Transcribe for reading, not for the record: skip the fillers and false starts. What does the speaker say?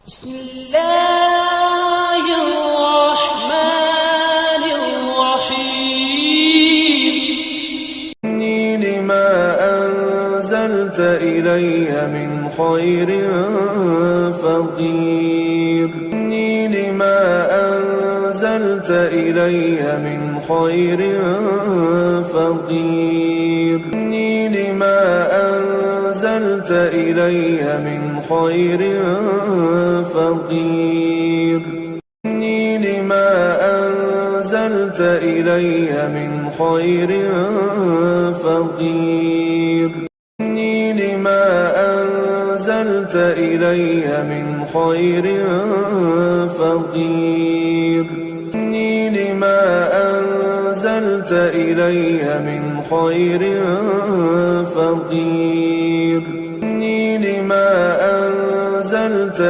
بسم الله الرحمن الرحيم لما أنزلت إلي من خير فقير لما أنزلت إلي من خير فقير لما أنزلت إلي من خير فقير لما أنزلت إلي من خير فقير لما أنزلت إلي من خير فقير لما أنزلت إلي من خير فقير لما أنزلت